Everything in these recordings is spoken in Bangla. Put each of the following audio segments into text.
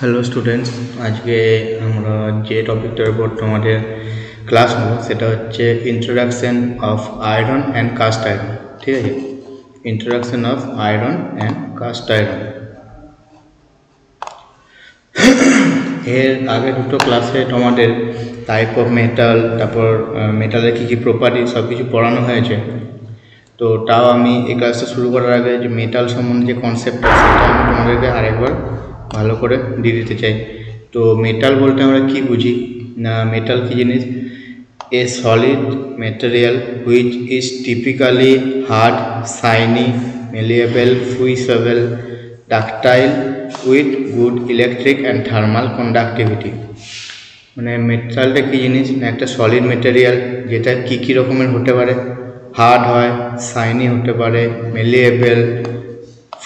হ্যালো স্টুডেন্টস, আজকে আমরা যে টপিকটার উপর তোমাদের ক্লাস নেব সেটা হচ্ছে introduction of iron and caste iron. ঠিক আছে, introduction of iron and cast iron. এর আগে দুটো ক্লাসে তোমাদের টাইপ অফ মেটাল, তারপর মেটালের কী কী প্রপার্টি সব কিছু পড়ানো হয়েছে। তো তাও আমি এই ক্লাসটা শুরু করার আগে যে মেটাল সম্বন্ধে যে কনসেপ্টটা সেটা আমি তোমাদেরকে আরেকবার ভালো করে দিয়ে দিতে চাই। তো মেটাল বলতে আমরা কি বুঝি না, মেটাল কি জিনিস? এ solid material which is typically hard, shiny, malleable, fusible, ductile with good electric and thermal conductivity. মানে মেটালটা কি জিনিস না, একটা সলিড ম্যাটেরিয়াল যেটা কী রকমের হতে পারে, হার্ড হয়, শাইনি হতে পারে, মেলিয়েবল,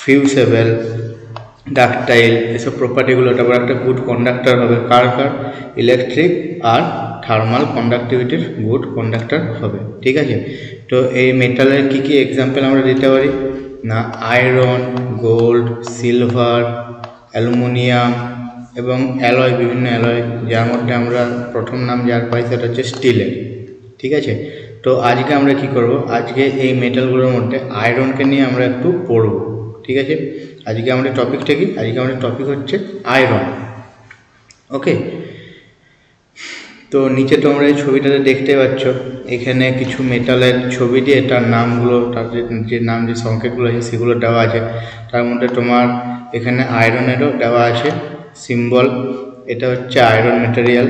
ফিউসেবল, ডাকটাইল, এসব প্রপার্টিগুলো। তারপর একটা গুড কন্ডাক্টর হবে, কার ইলেকট্রিক আর থার্মাল কন্ডাক্টিভিটির গুড কন্ডাক্টর হবে। ঠিক আছে, তো এই মেটালের কী কী এক্সাম্পল আমরা দিতে পারি না, আয়রন, গোল্ড, সিলভার, অ্যালুমিনিয়াম এবং অ্যালয়, বিভিন্ন অ্যালয়, যার মধ্যে আমরা প্রথম নাম যার পাই সেটা হচ্ছে স্টিলের। ঠিক আছে, তো আজকে আমরা কি করব, আজকে এই মেটালগুলোর মধ্যে আয়রনকে নিয়ে আমরা একটু পড়ব। ঠিক আছে, আজকে আমাদের টপিকটা কি? আজকে আমাদের টপিক হচ্ছে আয়রন। ওকে, তো নিচে তোমরা এই ছবিটাতে দেখতে পাচ্ছ, এখানে কিছু মেটালের ছবি দিয়ে তার নামগুলো, তাদের যে নাম, যে সংকেতগুলো আছে সেগুলো দেওয়া আছে। তার মধ্যে তোমার এখানে আয়রনেরও দেওয়া আছে সিম্বল। এটা হচ্ছে আয়রন ম্যাটেরিয়াল,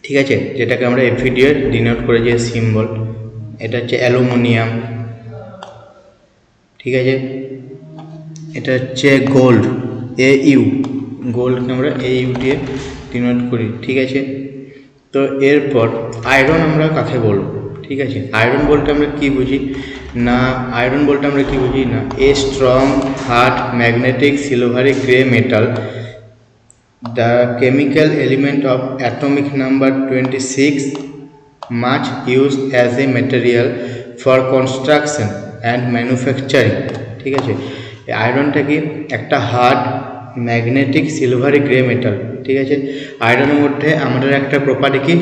ঠিক আছে, যেটাকে আমরা এফি দিয়ে ডিনোট করে যে সিম্বল। এটা হচ্ছে অ্যালুমিনিয়াম, ঠিক আছে। এটা হচ্ছে গোল্ড, AU, গোল্ডকে আমরা AU দিয়ে ডিনোট করি। ঠিক আছে, তো এরপর আয়রন আমরা কাকে বলবো? ঠিক আছে, আয়রন বলতে আমরা কি বুঝি না, আয়রন বলতে আমরা কি বুঝি না, a strong, hard, magnetic, silvery grey metal, the chemical element of atomic number 26, much used as a material for construction and manufacturing। ঠিক আছে, আয়রনটা কি একটা hard, magnetic, silvery grey metal. ঠিক আছে, আয়রনের মধ্যে আমাদের একটা প্রপার্টি কি,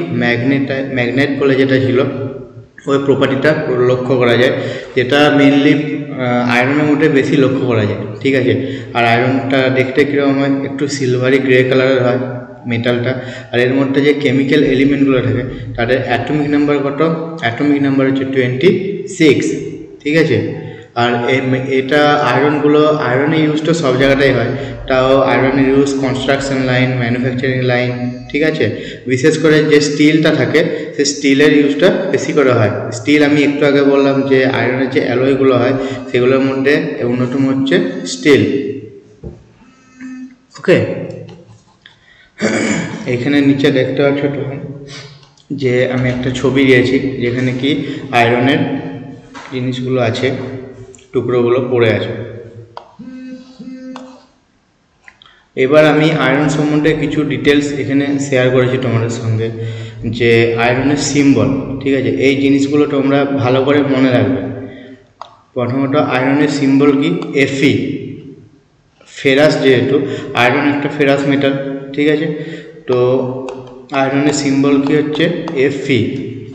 ম্যাগনেট বলে যেটা ছিল ওই প্রপার্টিটা লক্ষ্য করা যায়, যেটা মেনলি আয়রনের মধ্যে বেশি লক্ষ্য করা যায়। ঠিক আছে, আর আয়রনটা দেখতে কীরকম হয়, একটু সিলভারি গ্রে কালারের হয় মেটালটা। আর এর মধ্যে যে কেমিক্যাল এলিমেন্টগুলো থাকে তাদের অ্যাটমিক নাম্বার কত? অ্যাটমিক নাম্বার হচ্ছে 26। ঠিক আছে, আর এটা আয়রনগুলো, আয়রনের ইউজটা সব জায়গাটাই হয়, তাও আয়রনের use construction line, manufacturing line. ঠিক আছে, বিশেষ করে যে স্টিলটা থাকে সে স্টিলের ইউজটা বেশি করে হয়। স্টিল আমি একটু আগে বললাম যে আয়রনের যে অ্যালয়গুলো হয় সেগুলোর মধ্যে অন্যতম হচ্ছে স্টিল। ওকে, এখানে নিচে দেখতে পাচ্ছ তখন যে আমি একটা ছবি দিয়েছি যেখানে কি আয়রনের জিনিসগুলো আছে, টুকরোগুলো পড়ে আছে। এবার আমি আয়রন সম্বন্ধে কিছু ডিটেলস এখানে শেয়ার করেছি তোমাদের সঙ্গে, যে আয়রনের সিম্বল। ঠিক আছে, এই জিনিসগুলো তোমরা ভালো করে মনে রাখবে। প্রথমত আয়রনের সিম্বল কি, Fe, ফেরাস, যেহেতু আয়রন একটা ফেরাস মেটাল। ঠিক আছে, তো আয়রনের সিম্বল কি হচ্ছে Fe।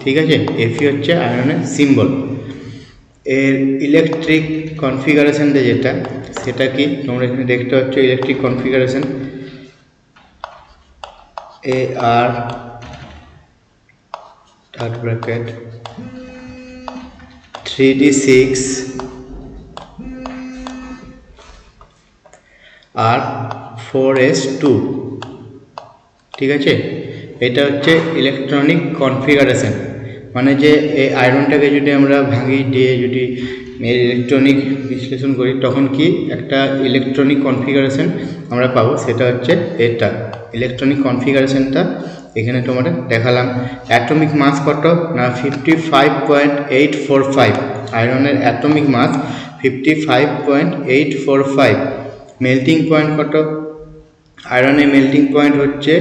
ঠিক আছে, Fe হচ্ছে আয়রনের সিম্বল। এর ইলেকট্রিক কনফিগারেশনটা যেটা, সেটা কি তোমরা এখানে দেখতে পাচ্ছ, electric configuration AR third bracket 3D6 আর 4s2। ঠিক আছে, এটা হচ্ছে ইলেকট্রনিক কনফিগারেশন, মানে যে এই আয়রনটাকে যদি আমরা ভাঙি দিয়ে যদি ইলেকট্রনিক বিশ্লেষণ করি তখন কি একটা ইলেকট্রনিক কনফিগারেশন আমরা পাবো, সেটা হচ্ছে এটা ইলেকট্রনিক কনফিগারেশনটা এখানে তোমাদের দেখালাম। অ্যাটমিক মাস কত না 55.845, আয়রনের অ্যাটমিক মাস 55.845। মেল্টিং পয়েন্ট কত? আয়রনের মেল্টিং পয়েন্ট হচ্ছে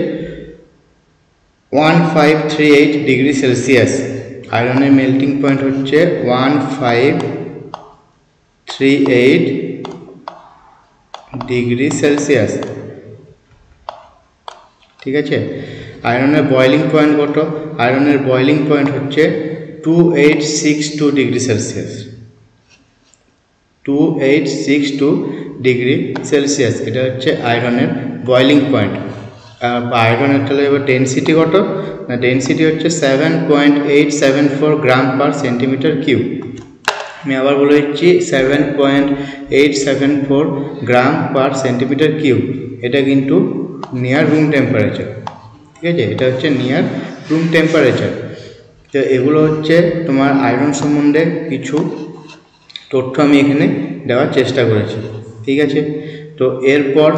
1538 ডিগ্রি সেলসিয়াস। আয়রনের মেল্টিং পয়েন্ট হচ্ছে 1538 ডিগ্রি সেলসিয়াস। ঠিক আছে। আয়রনের বয়লিং পয়েন্ট কত? আয়রনের বয়লিং পয়েন্ট হচ্ছে 2862 ডিগ্রি সেলসিয়াস। 2862 ডিগ্রি সেলসিয়াস, এটা হচ্ছে আয়রনের বয়লিং পয়েন্ট। আয়রনের তাহলে এবার ডেনসিটি কত না, ডেনসিটি হচ্ছে 7.874 গ্রাম পার সেন্টিমিটার কিউব। আমি আবার বলে দিচ্ছি 7.874 গ্রাম পার সেন্টিমিটার কিউব। এটা কিন্তু নিয়ার রুম টেম্পারেচার, ঠিক আছে, এটা হচ্ছে নিয়ার রুম টেম্পারেচার। তো এগুলো হচ্ছে তোমার আয়রন সম্বন্ধে কিছু তথ্য আমি এখানে দেওয়ার চেষ্টা করেছি, ঠিক আছে। তো এরপর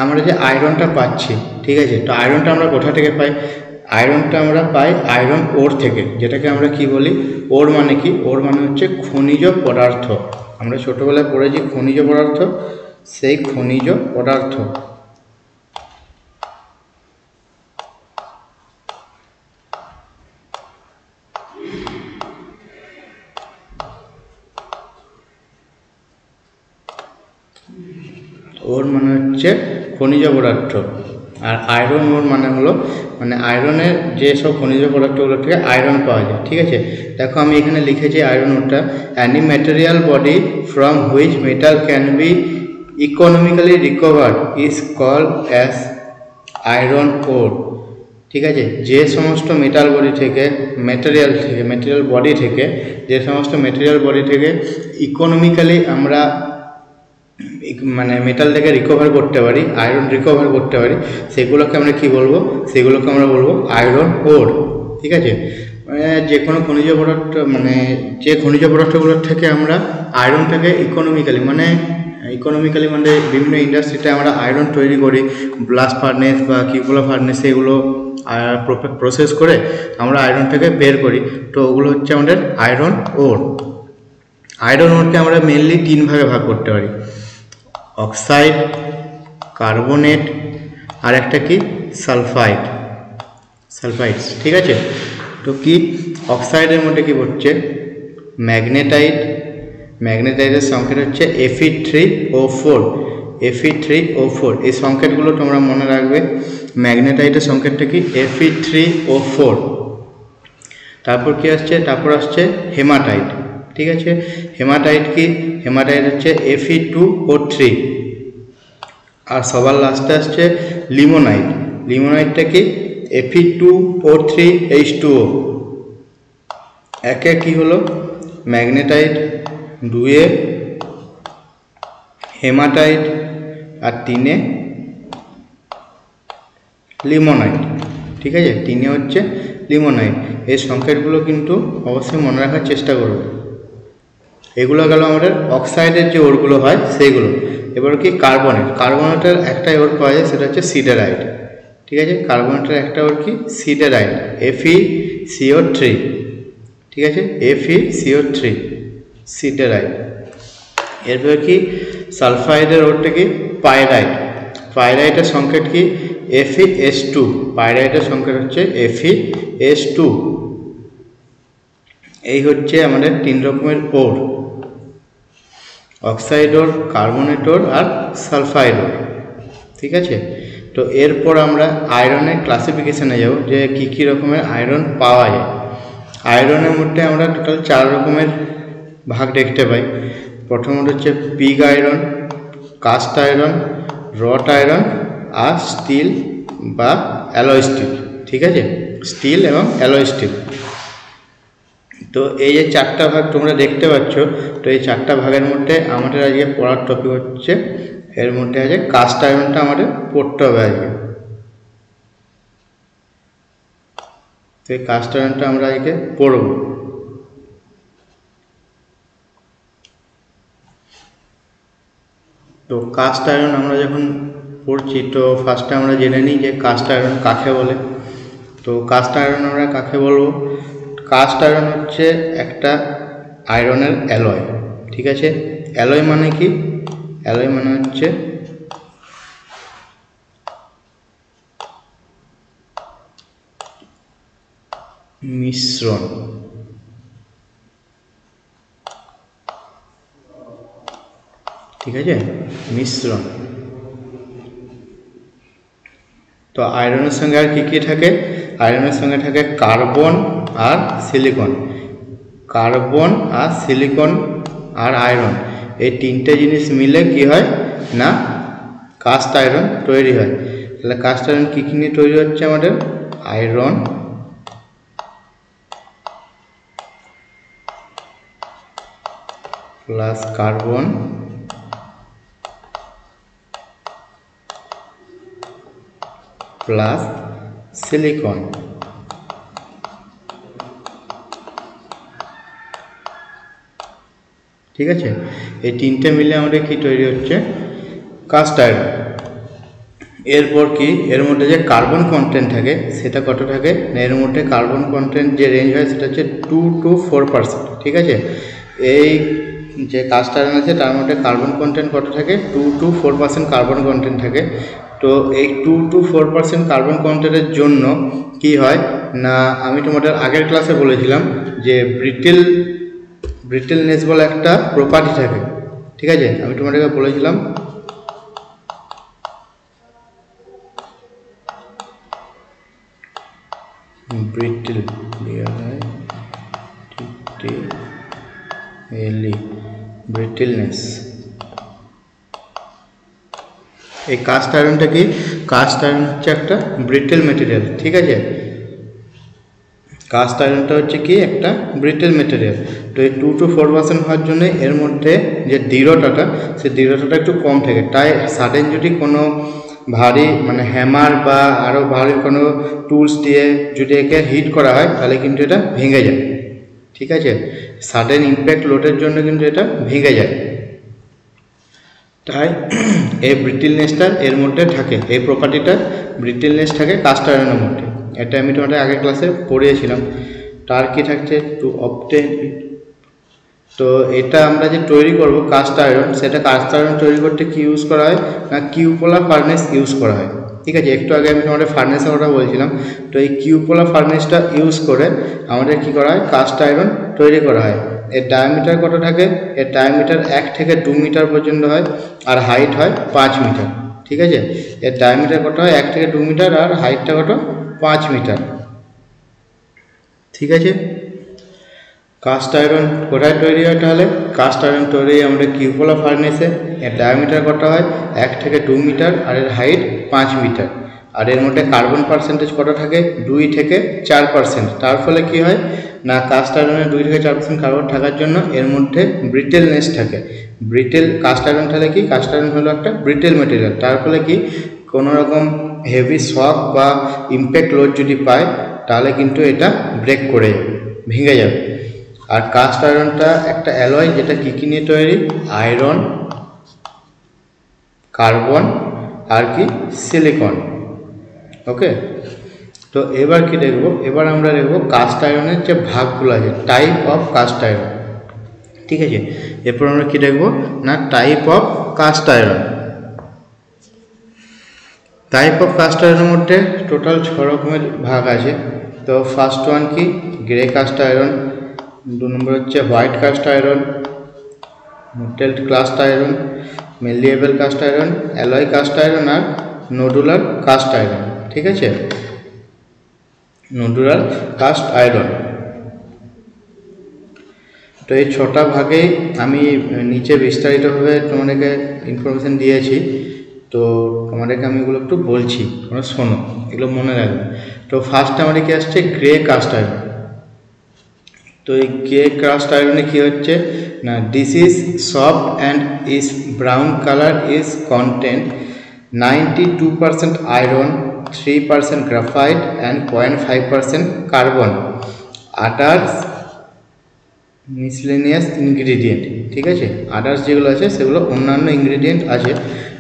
আমরা যে আয়রনটা পাচ্ছি, ঠিক আছে, তো আয়রনটা আমরা কোথা থেকে পাই? আয়রনটা আমরা পাই আয়রন ওর থেকে, যেটাকে আমরা কি বলি, ওর মানে কি, ওর মানে হচ্ছে খনিজ পদার্থ। আমরা ছোটবেলায় পড়েছি খনিজ পদার্থ, সেই খনিজ পদার্থ। ওর মানে হচ্ছে খনিজ পদার্থ, আর আয়রন ওর মানে হলো মানে আয়রনের যেসব খনিজ পদার্থগুলো থেকে আয়রন পাওয়া যায়, ঠিক আছে। দেখো আমি এখানে লিখেছি আয়রন ওরটা, any material body from which metal can be economically recovered is called as iron ore, ঠিক আছে। যে সমস্ত মেটাল বডি থেকে মেটেরিয়াল বডি থেকে যে সমস্ত মেটেরিয়াল বডি থেকে ইকোনমিক্যালি আমরা মানে মেটালটাকে রিকভার করতে পারি, আয়রন রিকভার করতে পারি, সেগুলোকে আমরা কি বলবো, সেগুলোকে আমরা বলবো আয়রন ওর, ঠিক আছে। যে কোনো খনিজ পদার্থ মানে যে খনিজ পদার্থগুলোর থেকে আমরা আয়রনটাকে ইকোনমিক্যালি মানে বিভিন্ন ইন্ডাস্ট্রিতে আমরা আয়রন তৈরি করি, ব্লাস্ট ফার্নেস বা কিউবুলা ফার্নেস, এগুলো প্রসেস করে আমরা আয়রনটাকে বের করি। তো ওগুলো হচ্ছে আমাদের আয়রন ওর। আয়রন ওরকে আমরা মেনলি 3 ভাগে ভাগ করতে পারি, অক্সাইড, কার্বনেট, আর একটা কি সালফাইডস, ঠিক আছে। তো কি অক্সাইডের মধ্যে কি হচ্ছে ম্যাগনেটাইট, ম্যাগনেটাইটের সংকেত হচ্ছে Fe3O4, Fe3O4, এই সংকেতগুলো তোমরা মনে রাখবে। ম্যাগনেটাইটের সংকেতটা কি Fe3O4। তারপর কি আসছে, তারপর আসছে হেমাটাইট, ঠিক আছে। হেমাটাইট কি, হেমাটাইট হচ্ছে Fe2O3। আর সবার লাস্টে আসছে লিমোনাইট, লিমোনাইটটা কি Fe2O3H2O। একে কি হলো ম্যাগনেটাইট, 2 হেমাটাইট, আর 3 লিমোনাইট, ঠিক আছে। 3 হচ্ছে লিমোনাইট। এই সংকেতগুলো কিন্তু অবশ্যই মনে রাখার চেষ্টা করবে। এগুলো গেল আমাদের অক্সাইডের যে ওরগুলো হয় সেইগুলো। এবার কি কার্বনেট, কার্বনেটের একটাই ওর পাওয়া যায়, সেটা হচ্ছে সিডারাইট, ঠিক আছে। কার্বনেটের একটা ওর কি সিডারাইট, FeCO3, ঠিক আছে, FeCO3 সিডারাইট। এরপর কি সালফাইডের ওরটা কি পাইরাইট, পাইরাইটের সংকেত কি Fe2, পাইরাইটের সংকেত হচ্ছে Fe2। এই হচ্ছে আমাদের 3 রকমের ওর, অক্সাইড ওর, কার্বনেট ওর, আর সালফাইড ওর, ঠিক আছে। তো এরপর আমরা আয়রনের ক্লাসিফিকেশনে যাব, যে কী কী রকমের আয়রন পাওয়া যায়। আয়রনের মধ্যে আমরা টোটাল 4 রকমের ভাগ দেখতে পাই। প্রথমত হচ্ছে পিগ আয়রন, কাস্ট আয়রন, রট আয়রন, আর স্টিল বা অ্যালয় স্টিল, ঠিক আছে, স্টিল এবং অ্যালয় স্টিল। তো এই যে 4টা ভাগ তোমরা দেখতে পাচ্ছ, তো এই 4টা ভাগের মধ্যে আমাদের আজকে পড়ার টপিক হচ্ছে, এর মধ্যে আছে কাস্ট আয়রনটা আমাদের পড়তে হবে আজকে। তো এই কাস্ট আয়রনটা আমরা আজকে পড়ব। তো কাস্ট আয়রন আমরা যখন পড়ছি, তো ফার্স্টে আমরা জেনে নিই যে কাস্ট আয়রন কাকে বলে। তো কাস্ট আয়রন আমরা কাকে বলবো, কাস্ট আয়রন হচ্ছে একটা আয়রনের অ্যালয়, ঠিক আছে। অ্যালয় মানে কি, অ্যালয় মানে হচ্ছে মিশ্রণ, ঠিক আছে, মিশ্রণ। তো আয়রনের সঙ্গে আর কি থাকে? আয়রনের সঙ্গে থাকে কার্বন আর সিলিকন। কার্বন আর সিলিকন আর আয়রন, এই তিনটে জিনিস মিলে কি হয় না কাস্ট আয়রন তৈরি হয়। তাহলে কাস্ট আয়রন কী কী নিয়ে তৈরি হচ্ছে আমাদের? Iron plus carbon plus silicon. ঠিক আছে, এই তিনটে মিলে আমাদের কি তৈরি হচ্ছে? Cast iron. এরপর কি এর মধ্যে যে কার্বন কন্টেন্ট থাকে সেটা কত থাকে না, এর মধ্যে কার্বন কন্টেন্ট যে রেঞ্জ হয় সেটা হচ্ছে 2 to 4%। ঠিক আছে, এই যে কাস্ট আয়রন আছে তার মধ্যে কার্বন কন্টেন্ট কত থাকে? 2 to 4% কার্বন কন্টেন্ট থাকে। তো এই 2 to 4% কার্বন কন্টেন্টের জন্য কি হয় না, আমি তোমাদের আগের ক্লাসে বলেছিলাম যে ব্রিটেলনেস বলে একটা প্রপার্টি থাকে। ঠিক আছে, আমি তোমাদেরকে বলেছিলাম ব্রিটেলনেস। এই কাস্ট আয়রনটা কি? কাস্ট আয়রন হচ্ছে একটা ব্রিটেল মেটেরিয়াল। ঠিক আছে, কাস্ট আয়রনটা হচ্ছে কি একটা ব্রিটেল মেটেরিয়াল। তো এই 2 to 4% হওয়ার জন্য এর মধ্যে যে দৃঢ়তাটা, সেই দৃঢ়তাটা একটু কম থাকে। তাই সাডেন যদি কোনো ভারী মানে হ্যামার বা আরও ভারী কোনো টুলস দিয়ে যদি একে হিট করা হয় তাহলে কিন্তু এটা ভেঙে যায়। ঠিক আছে, সাডেন ইম্প্যাক্ট লোডের জন্য কিন্তু এটা ভেঙে যায়। তাই এই ব্রিটেলনেসটা এর মধ্যে থাকে, এই প্রপার্টিটা ব্রিটেলনেস থাকে কাস্ট আয়রনের মধ্যে। এটা আমি তোমাদের আগের ক্লাসে পড়িয়েছিলাম। তার কি থাকছে? To obtain. তো এটা আমরা যে তৈরি করব কাস্ট আয়রন, সেটা কাস্ট আয়রন তৈরি করতে কি ইউজ করা হয় না কিউপোলা ফার্নেস ইউজ করা হয়। ঠিক আছে, একটু আগে আমি তোমাদের ফার্নেসের কথা বলছিলাম। তো এই কিউপোলা ফার্নেসটা ইউজ করে আমাদের কি করা হয়? কাস্ট আয়রন তৈরি করা হয়। এর ডায়ামিটার কত থাকে? এর ডায়ামিটার 1 থেকে 2 মিটার পর্যন্ত হয়, আর হাইট হয় 5 মিটার। ঠিক আছে, এর ডায়ামিটার কত হয়? 1 থেকে 2 মিটার, আর হাইটটা কত? 5 মিটার। ঠিক আছে, কাস্ট আয়রন কোথায় তৈরি হয়? তাহলে কাস্ট আয়রন তৈরি হয় আমাদের কিউপোলা ফার্নেসে। এর ডায়ামিটার কত হয়? 1 থেকে 2 মিটার, আর এর হাইট 5 মিটার। আর এর মধ্যে কার্বন পার্সেন্টেজ কত থাকে? 2 থেকে 4%। তার ফলে কি হয় না কাস্ট আয়রনে 2 থেকে 4% কার্বন থাকার জন্য এর মধ্যে ব্রিটেলনেস থাকে। কাস্ট আয়রন তাহলে কি? কাস্ট আয়রন হলো একটা ব্রিটেল মেটেরিয়াল। তার ফলে কি কোনো রকম হেভি শক বা ইম্প্যাক্ট লোড যদি পায় তাহলে কিন্তু এটা ব্রেক করে যাবে, ভেঙে যাবে। আর কাস্ট আয়রনটা একটা অ্যালয়, যেটা কী নিয়ে তৈরি? আয়রন, কার্বন আর কি সিলিকন। ওকে, তো এবার কি দেখব? এবার আমরা দেখব কাস্ট আয়রনের যে ভাগগুলো আছে, টাইপ অফ কাস্ট আয়রন। ঠিক আছে, এরপর আমরা কি দেখব না type of cast iron. Type of cast আয়রনের মধ্যে টোটাল 6 রকমের ভাগ আছে। তো ফার্স্ট ওয়ান কি? Grey cast iron. 2 নম্বর হচ্ছে white cast iron, mottled cast iron, malleable cast iron, alloy cast iron আর নোডুলার কাস্ট আয়রন। ঠিক আছে, নোডুলার কাস্ট আয়রন। তো এই 6টা ভাগেই আমি নিচে বিস্তারিতভাবে তোমাদেরকে ইনফরমেশান দিয়েছি। তো তোমাদেরকে আমি এগুলো একটু বলছি, তোমরা শোনো, এগুলো মনে রাখবে। তো ফার্স্ট আমাদের কি আসছে? Grey cast iron. তো এই গ্রে কাস্ট আয়রনে কি হচ্ছে না this is soft and is brown colour, is content 92% iron, 3% graphite and 0.5% carbon, others miscellaneous ingredient. ঠিক আছে, আদার্স যেগুলো আছে সেগুলো অন্যান্য ইনগ্রিডিয়েন্ট আছে।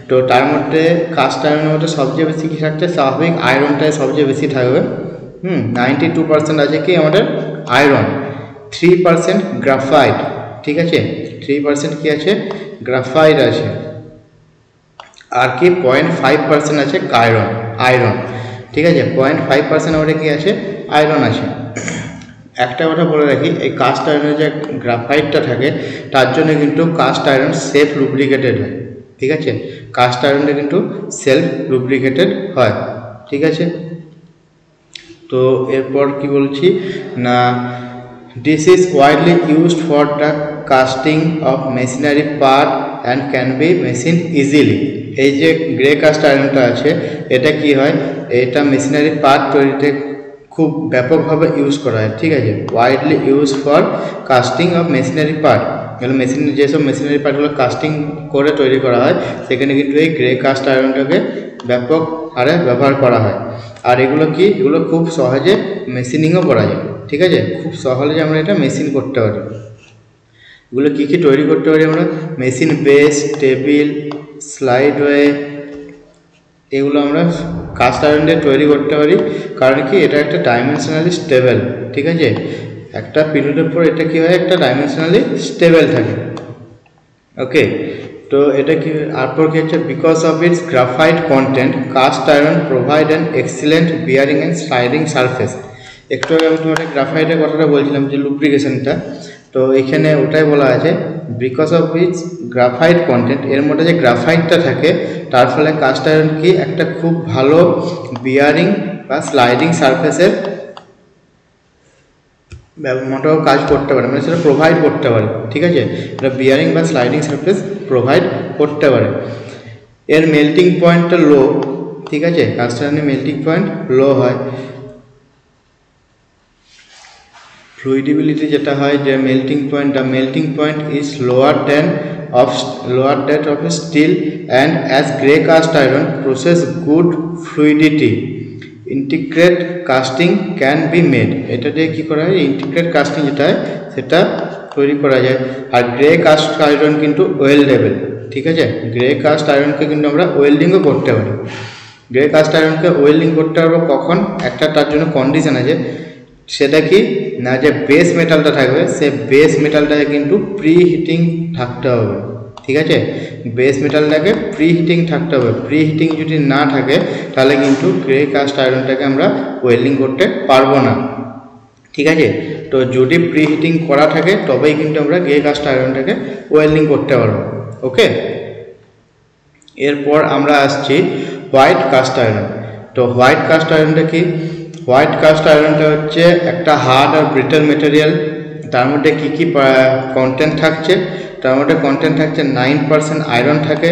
তো তার মধ্যে কাস্ট আয়রনের মধ্যে সবচেয়ে বেশি কী থাকছে? স্বাভাবিক আয়রনটাই সবচেয়ে বেশি থাকবে। 92% আছে কি আমাদের আয়রন, 3% গ্রাফাইট। ঠিক আছে, 3% কি আছে? গ্রাফাইট আছে। আর কি 0.5% আছে আয়রন। ঠিক আছে, 0.5% আমাদের কি আছে? আয়রন আছে। একটা কথা বলে রাখি, এই কাস্ট আয়রনের যে গ্রাফাইটটা থাকে তার জন্য কিন্তু কাস্ট আয়রন সেলফ লুব্রিকেটেড হয়। ঠিক আছে, কাস্ট আয়রনটা কিন্তু সেলফ লুব্রিকেটেড হয়। ঠিক আছে। তো এরপর কি বলছি না, this is widely used for the casting of machinery part and can be machine easily. এই যে গ্রে কাস্ট আয়রনটা আছে, এটা কি হয়, এটা মেশিনারি পার্ট তৈরিতে খুব ব্যাপকভাবে ইউজ করা হয়, ঠিক আছে। Widely use for casting of machinery part, এগুলো যেসব মেশিনারি পার্টগুলো কাস্টিং করে তৈরি করা হয় সেখানে কিন্তু এই গ্রে কাস্ট আয়রনটাকে ব্যাপক হারে ব্যবহার করা হয়। আর এগুলো খুব সহজে মেশিনিংও করা যায়, ঠিক আছে। খুব সহজে আমরা এটা মেশিন করতে পারি। এগুলো কী তৈরি করতে পারি আমরা, মেশিন বেস, টেবিল, স্লাইডওয়ে, এগুলো আমরা কাস্ট আয়রন দিয়ে তৈরি করতে পারি। কারণ কি, এটা একটা ডাইমেনশনালি স্টেবল, ঠিক আছে। একটা পিরিয়ডের পর এটা কি হয়, একটা ডাইমেনশনালি স্টেবল থাকে, ওকে। তো এটা কি তারপর কি হচ্ছে, because of its graphite content cast iron provide an excellent bearing and sliding surface. একটু আগে আমি তোমাদের গ্রাফাইটের কথাটা বলছিলাম যে লুব্রিকেশনটা, তো এখানে ওটাই বলা আছে because of its graphite content, এর মধ্যে যে গ্রাফাইটটা থাকে তার ফলে কাস্ট আয়রন কি একটা খুব ভালো বিয়ারিং বা স্লাইডিং সারফেসের মোটাও কাজ করতে পারে, মানে সেটা প্রোভাইড করতে পারে, ঠিক আছে। এটা বিয়ারিং বা স্লাইডিং সারফেস প্রোভাইড করতে পারে। এর মেল্টিং পয়েন্টটা লো, ঠিক আছে, কাস্ট আয়রনের মেল্টিং পয়েন্ট লো হয়। ফ্লুইডিবিলিটি যেটা হয় যে melting point is lower that of steel and as grey cast iron process good fluidity integrate casting can be made. এটা দিয়ে কী করা হয়, ইন্টিগ্রেট কাস্টিং যেটা হয় সেটা তৈরি করা যায়। আর গ্রে কাস্ট আয়রন কিন্তু ওয়েল্ডেবল, ঠিক আছে। গ্রে কাস্ট আয়রনকে কিন্তু আমরা ওয়েল্ডিংও করতে পারি। গ্রে কাস্ট আয়রনকে ওয়েল্ডিং করতে পারবো কখন, একটা তার জন্য কন্ডিশন আছে, সেটা কি না, যে বেস মেটালটা থাকবে সে বেস মেটালটাকে কিন্তু প্রি হিটিং থাকতে হবে, ঠিক আছে। বেস মেটালটাকে প্রি হিটিং থাকতে হবে। প্রি হিটিং যদি না থাকে তাহলে কিন্তু গ্রে কাস্ট আয়রনটাকে আমরা ওয়েল্ডিং করতে পারবো না, ঠিক আছে। তো যদি প্রি হিটিং করা থাকে তবেই কিন্তু আমরা গ্রে কাস্ট আয়রনটাকে ওয়েল্ডিং করতে পারবো, ওকে। এরপর আমরা আসছি হোয়াইট কাস্ট আয়রন। তো হোয়াইট কাস্ট আয়রনটা কি, হোয়াইট কাস্ট আয়রনটা হচ্ছে একটা হার্ড আর ব্রিটেল মেটেরিয়াল। তার মধ্যে কী কী কন্টেন্ট থাকছে, তার মধ্যে কন্টেন্ট থাকছে 9% আয়রন থাকে,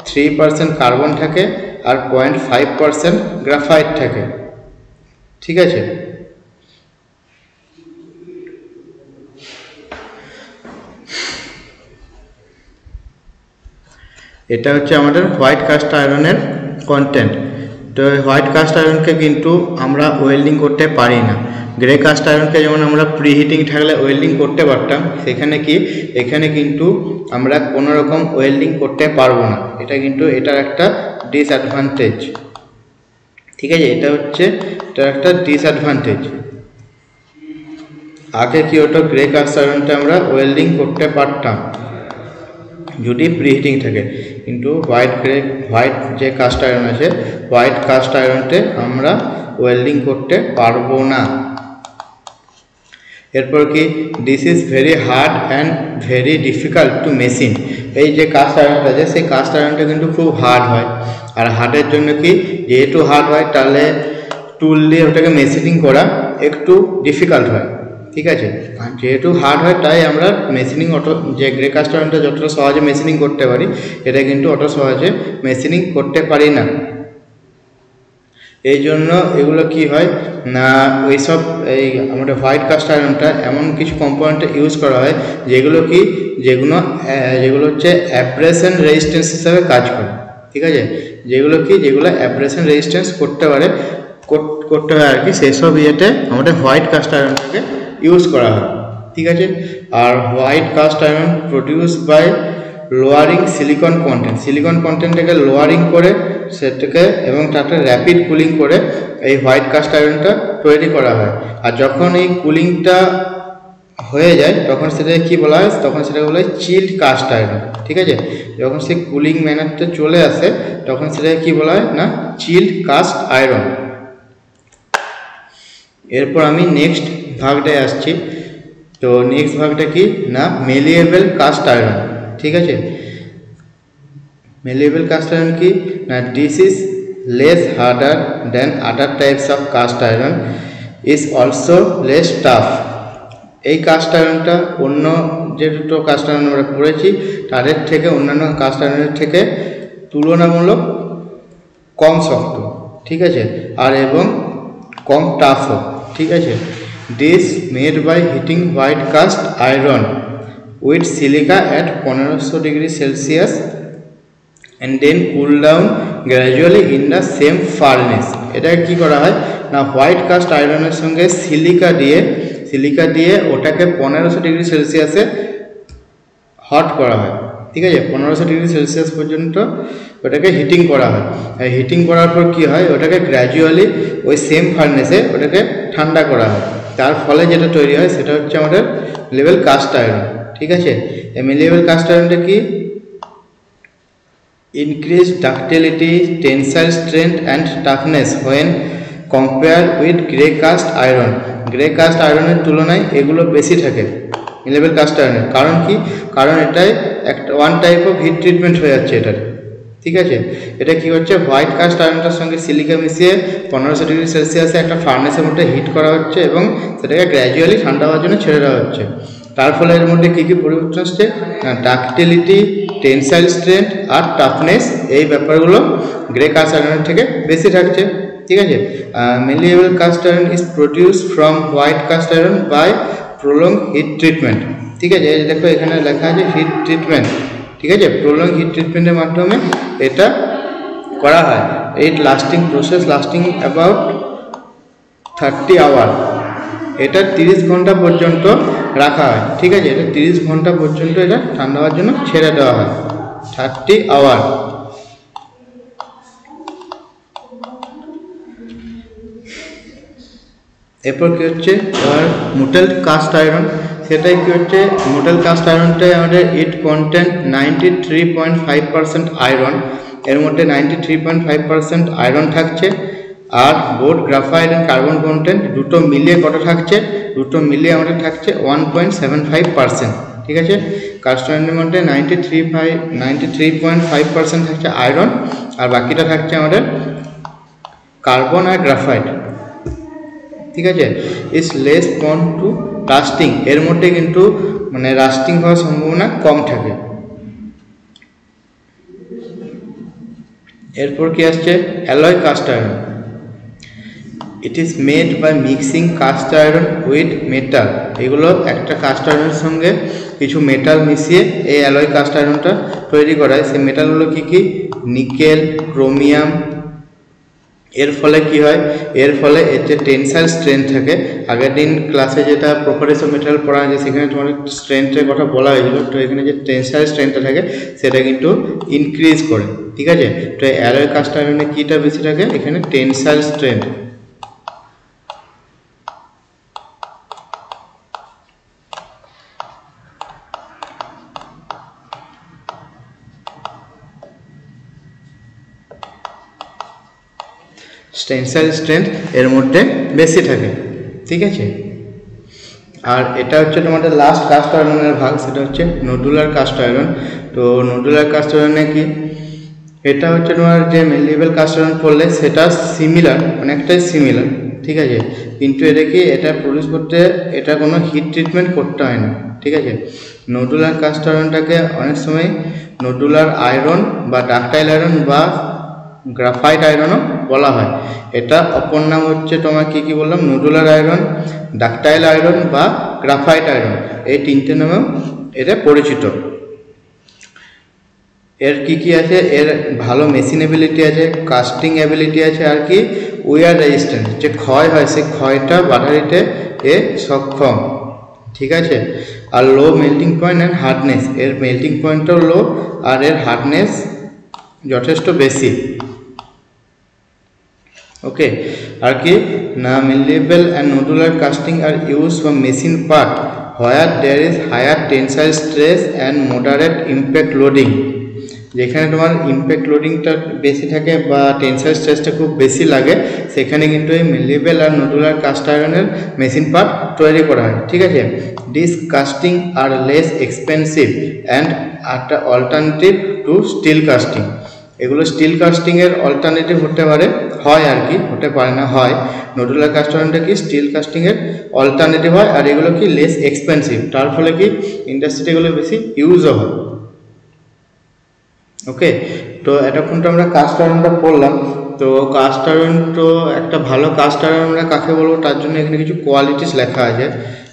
3% কার্বন থাকে, আর 0.5% গ্রাফাইট থাকে, ঠিক আছে। এটা হচ্ছে আমাদের হোয়াইট কাস্ট আয়রনের কন্টেন্ট। তো হোয়াইট কাস্ট আয়রনকে কিন্তু আমরা ওয়েল্ডিং করতে পারি না। গ্রে কাস্ট আয়রনকে যেমন আমরা প্রি হিটিং থাকলে ওয়েল্ডিং করতে পারতাম, সেখানে কি এখানে কিন্তু আমরা কোনো রকম ওয়েল্ডিং করতে পারবো না। এটা কিন্তু এটার একটা ডিসঅ্যাডভান্টেজ, ঠিক আছে। এটা একটা ডিসঅ্যাডভান্টেজ। আগে কি হতো, গ্রে কাস্ট আয়রনটা আমরা ওয়েল্ডিং করতে পারতাম যদি প্রি হিটিং থাকে, কিন্তু হোয়াইট যে কাস্ট আয়রন আছে, হোয়াইট কাস্ট আয়রনতে আমরা ওয়েল্ডিং করতে পারবো না। এরপর কি, this is very hard and very difficult to machine. এই যে কাস্ট আয়রনটা আছে সেই কাস্ট আয়রনটা কিন্তু খুব হার্ড হয়, আর হার্ডের জন্য কি, যেহেতু হার্ড হয় তাহলে টুল দিয়ে ওটাকে মেশিনিং করা একটু ডিফিকাল্ট হয়, ঠিক আছে। আর যেহেতু হার্ড হয় তাই আমরা মেশিনিং যে গ্রে কাস্ট আয়রনটা যতটা সহজে মেশিনিং করতে পারি, এটা কিন্তু অত সহজে মেশিনিং করতে পারি না। এই জন্য এগুলো কি হয় না, ওইসব এই আমাদের হোয়াইট কাস্ট আয়রনটা এমন কিছু কম্পোনেন্টে ইউজ করা হয় যেগুলো হচ্ছে অ্যাব্রেশন রেজিস্ট্যান্স হিসাবে কাজ করে, ঠিক আছে। যেগুলো অ্যাব্রেশন রেজিস্ট্যান্স করতে হয় আর কি, সেসব ইয়েতে আমাদের হোয়াইট কাস্ট আয়রনটাকে ইউজ করা হয়, ঠিক আছে। আর white cast iron produce by lowering silicon কন্টেন্টটাকে লোয়ারিং করে সেটাকে এবং তাতে র্যাপিড কুলিং করে এই হোয়াইট কাস্ট আয়রনটা তৈরি করা হয়। আর যখন এই কুলিংটা হয়ে যায় তখন সেটাকে কী বলা হয়, তখন সেটাকে বলা হয় চিল্ড কাস্ট আয়রন, ঠিক আছে। যখন সেই কুলিং ম্যানারটা চলে আসে তখন সেটাকে কী বলা হয় না, চিল্ড কাস্ট আয়রন। এরপর আমি নেক্সট ভাগটায় আসছি। তো নেক্সট ভাগটা কি না, মেলিয়েবল কাস্ট আয়রন, ঠিক আছে। মেলিয়েবল কাস্ট আয়রন কি না, this is less harder than other types of cast iron, is also less tough. এই কাস্ট আয়রনটা অন্য যে দুটো কাস্ট আয়রন আমরা পড়েছি তাদের থেকে অন্যান্য কাস্ট আয়রনের থেকে তুলনামূলক কম শক্ত, ঠিক আছে, আর এবং কম টাফও, ঠিক আছে। This made by heating white cast iron with silica at 1500 degree Celsius and then cool down gradually in the same furnace. এটা কি করা হয় না, হোয়াইট কাস্ট আয়রনের সঙ্গে সিলিকা দিয়ে ওটাকে 1500 ডিগ্রি সেলসিয়াসে হট করা হয়, ঠিক আছে। 1500 ডিগ্রি সেলসিয়াস পর্যন্ত ওটাকে হিটিং করা হয়। আর হিটিং করার পর কি হয়, ওটাকে গ্র্যাজুয়ালি ওই সেম ফার্নেসে ওটাকে ঠান্ডা করা হয়। তার ফলে যেটা তৈরি হয় সেটা হচ্ছে আমাদের লেভেল কাস্ট আয়রন, ঠিক আছে। এই লেভেল কাস্ট আয়রনটা কি, increased ductility, tensile strength and toughness when compared with grey cast iron. Grey cast আয়রনের তুলনায় এগুলো বেশি থাকে লেভেল কাস্ট আয়রনের। কারণ কি, কারণ এটাই একটা one type of heat treatment হয়ে যাচ্ছে এটার, ঠিক আছে। এটা কি হচ্ছে, হোয়াইট কাস্ট আয়রনটার সঙ্গে সিলিকা মিশিয়ে 1500 ডিগ্রি সেলসিয়াসে একটা ফার্নেসের মধ্যে হিট করা হচ্ছে এবং সেটাকে গ্র্যাজুয়ালি ঠান্ডা হওয়ার জন্য ছেড়ে দেওয়া হচ্ছে। তার ফলে এর মধ্যে কী কী পরিবর্তন আসছে, ডাকটিলিটি, টেনসাইল স্ট্রেংথ আর টাফনেস, এই ব্যাপারগুলো গ্রে কাস্ট আয়রনের থেকে বেশি থাকছে, ঠিক আছে। Malleable cast iron is produce from white cast iron by prolong heat treatment, ঠিক আছে। এই দেখো এখানে লেখা আছে হিট ট্রিটমেন্ট, ঠিক আছে। প্রলং হিট ট্রিটমেন্টের মাধ্যমে এটা করা হয়। এই প্রসেস লাস্টিং অ্যাবাউট 30 আওয়ার। এটা 30 ঘন্টা পর্যন্ত রাখা হয়, ঠিক আছে। এটা 30 ঘন্টা পর্যন্ত এটা ঠান্ডা হওয়ার জন্য ছেড়ে দেওয়া হয়, 30 আওয়ার। এরপর কি হচ্ছে মোটেলড কাস্ট আয়রন, সেটাই কি হচ্ছে মোটেল কাস্ট আয়রনটাই আমাদের ইট কন্টেন্ট 93.5% আয়রন। এর মধ্যে 93.5% আয়রন থাকছে। আর both graphite and carbon content দুটো মিলিয়ে কটা থাকছে, দুটো মিলিয়ে আমাদের থাকছে 1.75%, ঠিক আছে। কাস্ট আয়রনের মধ্যে 93.5% থাকছে আয়রন, আর বাকিটা থাকছে আমাদের কার্বন আর গ্রাফাইট, ঠিক আছে। Is less prone to rusting, এর মধ্যে কিন্তু মানে রাস্টিং হওয়ার সম্ভাবনা কম থাকে। এরপর কি আসছে alloy cast iron. It is made by mixing cast iron with metal. এগুলো একটা কাস্ট আয়রনের সঙ্গে কিছু মেটাল মিশিয়ে এই অ্যালয় কাস্ট আয়রনটা তৈরি করা হয়। সেই মেটালগুলো কী কী, নিকেল, ক্রোমিয়াম। এর ফলে কি হয়, এর ফলে এর যে টেনসাইল স্ট্রেংথ থাকে, আগের দিন ক্লাসে যেটা প্রপার্টিস অফ মেটাল পড়া হয়েছে সেখানে তোমার স্ট্রেংথের কথা বলা হয়েছিল। তো এখানে যে টেনসাইল স্ট্রেংথটা থাকে সেটা কিন্তু ইনক্রিজ করে, ঠিক আছে। তো অ্যালয় কাস্ট আয়রনে কীটা বেশি থাকে, এখানে টেনসাইল স্ট্রেংথ। টেনসাইল স্ট্রেংথ এর মধ্যে বেশি থাকে, ঠিক আছে। আর এটা হচ্ছে তোমাদের লাস্ট কাস্ট আয়রনের ভাগ, সেটা হচ্ছে নডুলার কাস্ট আয়রন। তো নডুলার কাস্ট আয়রনে কি, এটা হচ্ছে তোমার যে লেভেল কাস্ট আয়রন পড়লে সেটা সিমিলার, অনেকটাই সিমিলার, ঠিক আছে। কিন্তু এটা কি, এটা প্রডিউস করতে এটা কোনো হিট ট্রিটমেন্ট করতে হয় না, ঠিক আছে। নডুলার কাস্ট আয়রনটাকে অনেক সময় নডুলার আয়রন বা ডাকটাইল আয়রন বা গ্রাফাইট আয়রনও বলা হয়। এটা অপর নাম হচ্ছে তোমার কী কী বললাম, নডুলার আয়রন, ডাকটাইল আয়রন বা গ্রাফাইট আয়রন, এই তিনটে নামেও এটা পরিচিত। এর কি কি আছে, এর ভালো মেশিন অ্যাবিলিটি আছে, কাস্টিং অ্যাবিলিটি আছে, আর কি উইয়ার রেজিস্ট্যান্স, যে ক্ষয় হয় সেই ক্ষয়টা বাধা দিতে এ সক্ষম, ঠিক আছে। আর লো মেল্টিং পয়েন্ট অ্যান্ড হার্ডনেস, এর মেল্টিং পয়েন্টটাও লো আর এর হার্ডনেস যথেষ্ট বেশি, ওকে। আর কি না, malleable and nodular casting are used for machine part where there is higher tensile stress and moderate impact loading। যেখানে তোমার ইম্প্যাক্ট লোডিংটা বেশি থাকে বা টেনসাইল স্ট্রেসটা খুব বেশি লাগে, সেখানে কিন্তু এই malleable আর nodular কাস্ট আয়রনের মেশিন পার্ট তৈরি করা হয়, ঠিক আছে। This casting are less expensive and are alternative to steel casting. এগুলো স্টিল কাস্টিংয়ের অল্টারনেটিভ হতে পারে, হয় আর কি, হতে পারে না, হয়। নডুলার কাস্ট আয়রনটা কি স্টিল কাস্টিংয়ের অল্টারনেটিভ হয়, আর এগুলো কি লেস এক্সপেন্সিভ, তার ফলে কি ইন্ডাস্ট্রিতে এগুলো বেশি ইউজও হয়। ওকে, তো এতক্ষণ তো আমরা কাস্ট আয়রনটা পড়লাম। তো কাস্ট আয়রন, তো একটা ভালো কাস্ট আয়রন আমরা কাকে বলবো, তার জন্য এখানে কিছু কোয়ালিটিস লেখা আছে।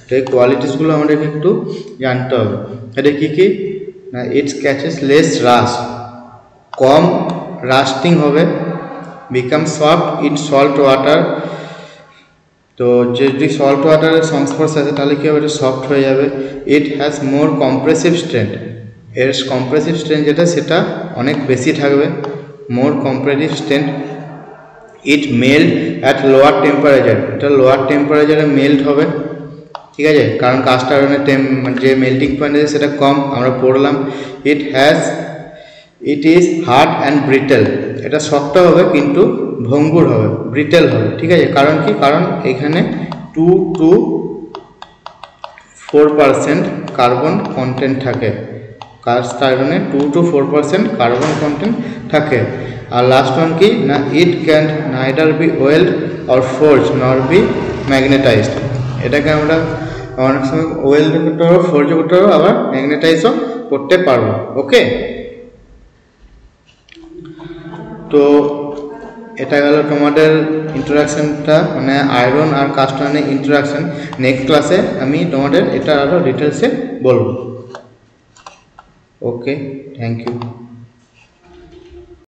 তো এই কোয়ালিটিসগুলো আমাদেরকে একটু জানতে হবে। এটা কী কী না, ইটস ক্যাচেস লেস রাস্ট, কম রাস্টিং হবে, become soft in salt water. তো যদি সল্ট ওয়াটারের সংস্পর্শে আছে তাহলে কী হবে, এটা সফট হয়ে যাবে। It has more compressive strength, এর কম্প্রেসিভ স্ট্রেংথ যেটা সেটা অনেক বেশি থাকবে, more compressive strength. It melt at lower temperature, এটা লোয়ার টেম্পারেচারে মেল্ট হবে, ঠিক আছে, কারণ কাস্ট আয়রনের যে মেল্টিং পয়েন্ট আছে সেটা কম, আমরা পড়লাম। ইট ইজ হার্ড অ্যান্ড ব্রিটেল, এটা শক্ত হবে কিন্তু ভঙ্গুর হবে, ব্রিটেল হবে, ঠিক আছে। কারণ কি, কারণ এখানে 2 to 4% কার্বন কন্টেন্ট থাকে, কাস্ট আয়রনে 2 to 4% কার্বন কন্টেন্ট থাকে। আর লাস্ট ওয়ান কি না, it can neither be weld or forge nor be magnetised, এটাকে আমরা অনেক সময় ওয়েল্ড করতে পারবো, ফোর্জ করতে পারবো, আবার ম্যাগনেটাইজও করতে পারবো। ওকে, তো এটা গেল তোমাদের ইন্ট্রোডাকশনটা, মানে আয়রন আর কাস্ট আয়রনের ইন্ট্রোডাকশন। নেক্সট ক্লাসে আমি তোমাদের এটা আরও ডিটেলসে বলবো। ওকে, থ্যাংক ইউ।